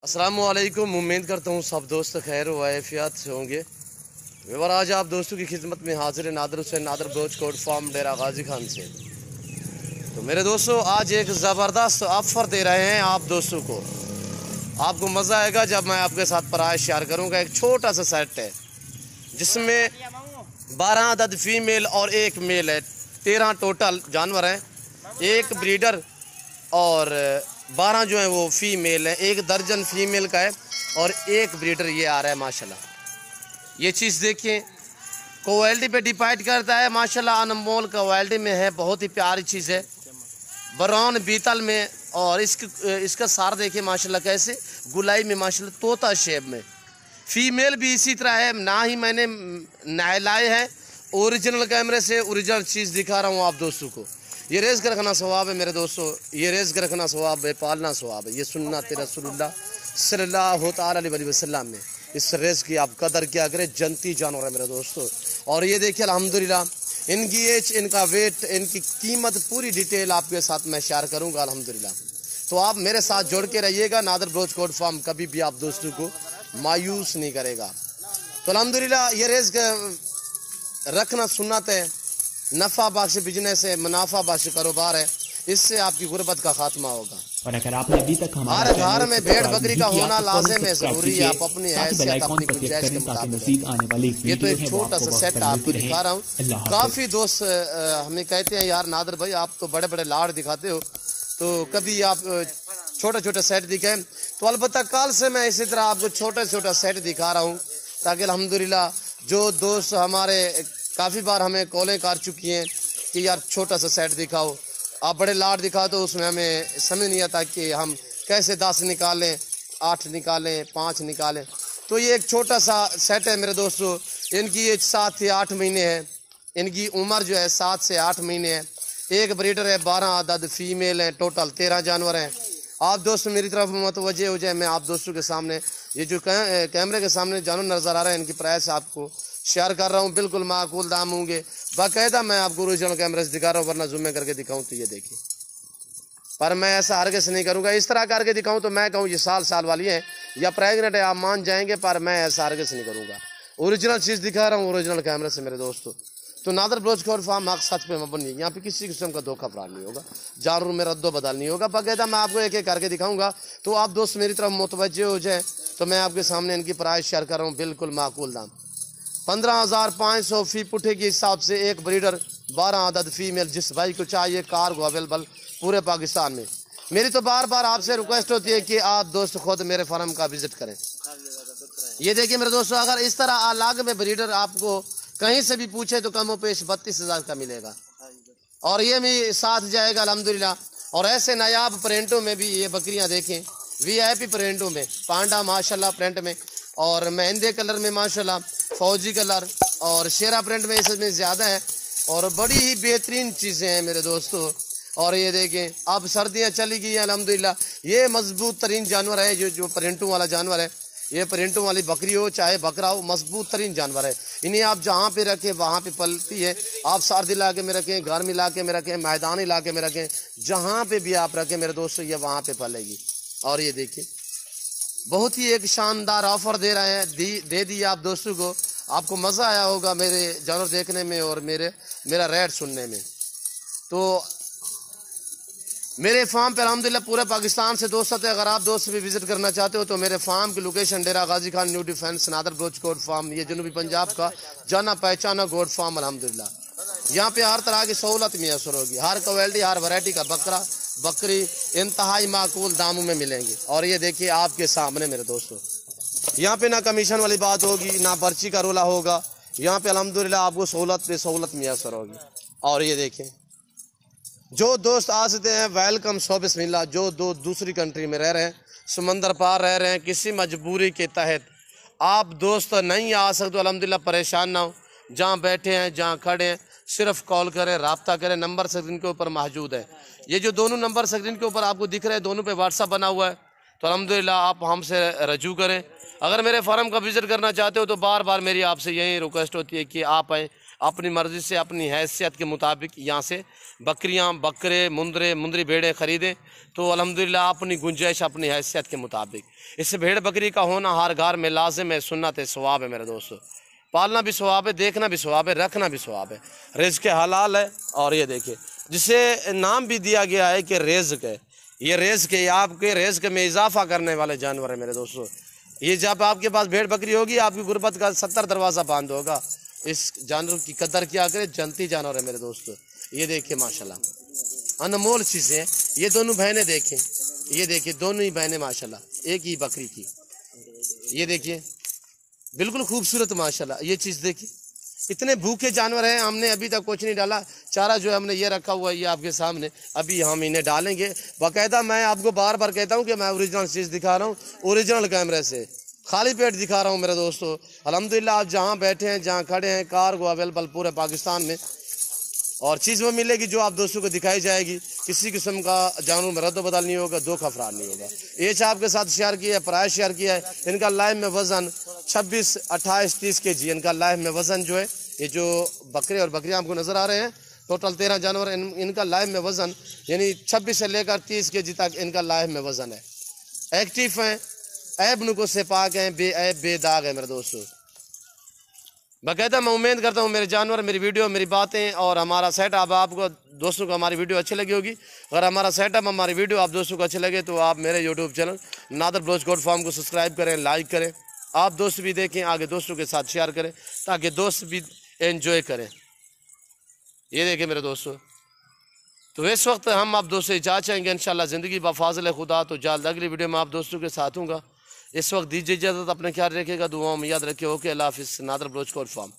अस्सलामुअलैकुम। उम्मीद करता हूँ सब दोस्त खैर व आफियत से होंगे। और आज आप दोस्तों की खिदमत में हाजिर है नादर हुसैन नादर ब्रोच कोट फार्म डेरा गाजी खान से। तो मेरे दोस्तों आज एक ज़बरदस्त ऑफ़र दे रहे हैं आप दोस्तों को। आपको मज़ा आएगा जब मैं आपके साथ प्राइस शेयर करूँगा। एक छोटा सा सेट है जिसमें 12 अदद फीमेल और एक मेल है। 13 टोटल जानवर हैं, एक ब्रीडर और 12 जो है वो फीमेल है। एक दर्जन फीमेल का है और एक ब्रीडर ये आ रहा है। माशाल्लाह ये चीज़ देखिए, क्वालिटी पे डिपेंड करता है। माशाल्लाह अनमोल क्वालिटी में है, बहुत ही प्यारी चीज़ है, ब्राउन बीतल में। और इसका सार देखिए माशाल्लाह कैसे गुलाई में, माशाल्लाह तोता शेप में। फीमेल भी इसी तरह है, ना ही मैंने नहलाए हैं, ओरिजिनल कैमरे से ओरिजिनल चीज़ दिखा रहा हूँ आप दोस्तों को। ये रेस कर रखना स्वभाव है मेरे दोस्तों, ये रेस कर रखना स्वभाव है, पालना स्वभाव है। ये सुन्नत रसूलुल्लाह सल्लल्लाहु अलैहि वसल्लम ने इस रेस की आप कदर क्या करें। जनती जानवर है मेरे दोस्तों। और ये देखिए अल्हम्दुलिल्लाह इनकी एज, इनका वेट, इनकी कीमत पूरी डिटेल आपके साथ मैं शेयर करूँगा अल्हम्दुलिल्लाह। तो आप मेरे साथ जोड़ के रहिएगा। नादर ब्रोच कोट फार्म कभी भी आप दोस्तों को मायूस नहीं करेगा। तो अल्हम्दुलिल्लाह ये रेस रखना सुन्नत है, नफ़ा बख्श बिजनेस है, मुनाफा बख्श कारोबार है। इससे आपकी गुर्बत का खात्मा होगा। और अगर आपने अभी तक हर घर में भेड़ बकरी का होना लाजिम है, जरूरी है। आप अपनी हैसियत अपनी गुंजाइश के मुताबिक। ये तो एक छोटा सा सेट आपको दिखा रहा हूँ। काफ़ी दोस्त हमें कहते हैं यार नादर भाई आप तो बड़े बड़े लाड़ दिखाते हो, तो कभी आप छोटा छोटा सेट दिखाएं। तो अलबत्ता कल से मैं इसी तरह आपको छोटा छोटा सेट दिखा रहा हूँ, ताकि अल्हम्दुलिल्लाह जो दोस्त हमारे काफ़ी बार हमें कॉलें कर चुकी हैं कि यार छोटा सा सेट दिखाओ, आप बड़े लाट दिखाओ, तो उसमें हमें समझ नहीं आता कि हम कैसे 10 निकालें, 8 निकालें, 5 निकालें। तो ये एक छोटा सा सेट है मेरे दोस्तों। इनकी एज 7 से 8 महीने है, इनकी उम्र जो है 7 से 8 महीने है। एक ब्रीडर है, 12 अदद फीमेल हैं, टोटल 13 जानवर हैं। आप दोस्त मेरी तरफ मुतवज्जे हो जाए। मैं आप दोस्तों के सामने ये जो कैमरे के सामने जानवर नज़र आ रहा है, इनकी प्राइस आपको शेयर कर रहा हूँ। बिल्कुल माकूल दाम होंगे, बाकायदा मैं आपको ओरिजिनल कैमरे से दिखा रहा हूँ, वरना जूम करके दिखाऊँ तो ये देखिए। पर मैं ऐसा हरगिज़ नहीं करूँगा। इस तरह करके दिखाऊँ तो मैं कहूँ ये साल वाली है या प्रेगनेंट है, आप मान जाएंगे, पर मैं ऐसा हरगिज़ नहीं करूँगा। ओरिजिनल चीज़ दिखा रहा हूँ ओरिजिनल कैमरे से मेरे दोस्तों। तो नादर ब्रोच कोट फार्म हक सच पे मबनी है, यहाँ पे किसी किस्म का धोखा फराड नहीं होगा, जानवर में रद्दो बदल नहीं होगा। बाकायदा मैं आपको एक एक करके दिखाऊँगा। तो आप दोस्त मेरी तरफ मुतवज्जे हो जाए। तो मैं आपके सामने इनकी प्राइस शेयर कर रहा हूँ, बिल्कुल माकूल दाम। 15,500 फी पुठे के हिसाब से एक ब्रीडर, 12 अदद फीमेल। जिस भाई को चाहिए कार्गो अवेलेबल पूरे पाकिस्तान में। मेरी तो बार बार आपसे रिक्वेस्ट होती है कि आप दोस्त खुद मेरे फार्म का विजिट करें। ये देखिए मेरे दोस्तों, अगर इस तरह अलग में ब्रीडर आपको कहीं से भी पूछे तो कम पेश 32,000 का मिलेगा, और ये भी साथ जाएगा अल्हम्दुलिल्लाह। और ऐसे नायाब प्रिंटों में भी ये बकरियां देखें, VIP प्रिंटों में, पांडा माशाल्लाह प्रिंट में, और मेहंदे कलर में माशाल्लाह, फौजी कलर और शेरा प्रिंट में इसमें ज़्यादा है। और बड़ी ही बेहतरीन चीज़ें हैं मेरे दोस्तों। और ये देखें अब सर्दियां चली गई हैं अल्हम्दुलिल्लाह। ये मजबूत तरीन जानवर है, जो प्रिंटों वाला जानवर है। ये प्रिंटों वाली बकरी हो चाहे बकरा हो, मजबूत तरीन जानवर है। इन्हें आप जहाँ पे रखें वहाँ पे पलती है। आप सर्द इलाके में रखें, गर्म इलाके में रखें, मैदानी इलाके में रखें, जहाँ पे भी आप रखें मेरे दोस्तों ये वहाँ पे पलेगी। और ये देखिए बहुत ही एक शानदार ऑफर दे रहे हैं, दे दी आप दोस्तों को। आपको मज़ा आया होगा मेरे जानवर देखने में और मेरा रेट सुनने में। तो मेरे फार्म पे अल्हम्दुलिल्लाह पूरे पाकिस्तान से दोस्त आते हैं। अगर आप दोस्त भी विजिट करना चाहते हो तो मेरे फार्म की location Dera Ghazi Khan new defence Nadir Broach Kot farm, ये जनूबी पंजाब का जाना पहचाना गोट फार्म अल्हम्दुलिल्लाह। यहाँ पे हर तरह की सहूलत मैसर होगी, हर क्वालिटी हर वैरायटी का बकरा बकरी इंतहाई माकूल दामों में मिलेंगे। और ये देखिए आपके सामने मेरे दोस्तों, यहाँ पे ना कमीशन वाली बात होगी, ना पर्ची का रोला होगा। यहाँ पे अल्हम्दुलिल्लाह आपको सहूलत पे सहूलत मैसर होगी। और ये देखें जो दोस्त आ सकते हैं वेलकम सो बिस्मिल्लाह। जो दूसरी कंट्री में रह रहे हैं, समंदर पार रह रहे हैं, किसी मजबूरी के तहत आप दोस्त नहीं आ सकते, अल्हम्दुलिल्लाह परेशान ना हो। जहाँ बैठे हैं जहाँ खड़े हैं सिर्फ कॉल करें, रब्ता करें। नंबर स्क्रीन के ऊपर मौजूद है। ये जो दोनों नंबर स्क्रीन के ऊपर आपको दिख रहे हैं, दोनों पे व्हाट्सअप बना हुआ है। तो अल्हम्दुलिल्लाह आप हमसे रजू करें। अगर मेरे फार्म का विज़िट करना चाहते हो तो बार बार मेरी आपसे यही रिक्वेस्ट होती है कि आप आएँ। अपनी मर्ज़ी से अपनी हैसियत के मुताबिक यहाँ से बकरियाँ, बकरे, मुंदरी भेड़ें ख़रीदें तो अल्हम्दुलिल्लाह अपनी गुंजाइश, अपनी हैसियत के मुताबिक। इस भेड़ बकरी का होना हर घर में लाजिम है, सुन्नत है, सवाब है मेरे दोस्तों। पालना भी सवाब है, देखना भी सवाब है, रखना भी सवाब है। रिज़्क़ हलाल है। और ये देखिए जिसे नाम भी दिया गया है कि रिज़्क़ है, ये रिज़्क़ है, आपके रिज़्क़ में इजाफा करने वाले जानवर है मेरे दोस्तों। ये जब आपके पास भेड़ बकरी होगी आपकी गुर्बत का 70 दरवाज़ा बंद होगा। इस जानवर की कदर क्या करें, जनती जानवर है मेरे दोस्तों। ये देखिए माशाल्लाह अनमोल चीज़ें हैं। ये दोनों बहनें देखें, ये देखिए दोनों ही बहनें माशाल्लाह एक ही बकरी की। ये देखिए बिल्कुल खूबसूरत माशाल्लाह। ये चीज़ देखिए, इतने भूखे जानवर हैं। हमने अभी तक कुछ नहीं डाला, चारा जो है हमने ये रखा हुआ है, ये आपके सामने अभी हम इन्हें डालेंगे बाकायदा। मैं आपको बार बार कहता हूँ कि मैं ओरिजिनल चीज़ दिखा रहा हूँ, ओरिजिनल कैमरे से, खाली पेट दिखा रहा हूँ मेरे दोस्तों। अल्हम्दुलिल्लाह आप जहाँ बैठे हैं, जहाँ खड़े हैं, कार को अवेलेबल पूरे पाकिस्तान में, और चीज़ वो मिलेगी जो आप दोस्तों को दिखाई जाएगी। किसी किस्म का जानवर में रद्द बदल नहीं होगा, दो खफरार नहीं होगा। ये आपके साथ शेयर किया है, प्राइस शेयर किया है। इनका लाइव में वज़न 26, 28, 30 kg इनका लाइव में वज़न जो है। ये जो बकरे और बकरियाँ आपको नज़र आ रहे हैं, टोटल 13 जानवर इनका लाइव में वज़न यानी 26 से लेकर 30 kg तक इनका लाइव में वज़न है। एक्टिव हैं, ऐब नुको से पाक हैं, बेऐब बेदाग है मेरे दोस्तों। बाकायदा मैं उम्मीद करता हूँ मेरे जानवर, मेरी वीडियो, मेरी बातें और हमारा सेटअप आपको दोस्तों को हमारी वीडियो अच्छी लगी होगी। अगर हमारा सेटअप, हमारी वीडियो आप दोस्तों को अच्छे लगे तो आप मेरे YouTube channel Nadir Baloch goat farm को सब्सक्राइब करें, लाइक करें। आप दोस्त भी देखें, आगे दोस्तों के साथ शेयर करें ताकि दोस्त भी एंजॉय करें। ये देखें मेरे दोस्तों, तो इस वक्त हम आप दोस्तों इजाज़त चाहेंगे इंशाल्लाह ज़िंदगी बाफाज़िल खुदा। तो जल्द अगली वीडियो में आप दोस्तों के साथ हूँगा। इस वक्त दीजिए इजाज़त, अपने ख्याल रखिएगा, दुआओं में याद रखिए। ओके, अल्लाह हाफ़िज़। Nadir Baloch goat farm.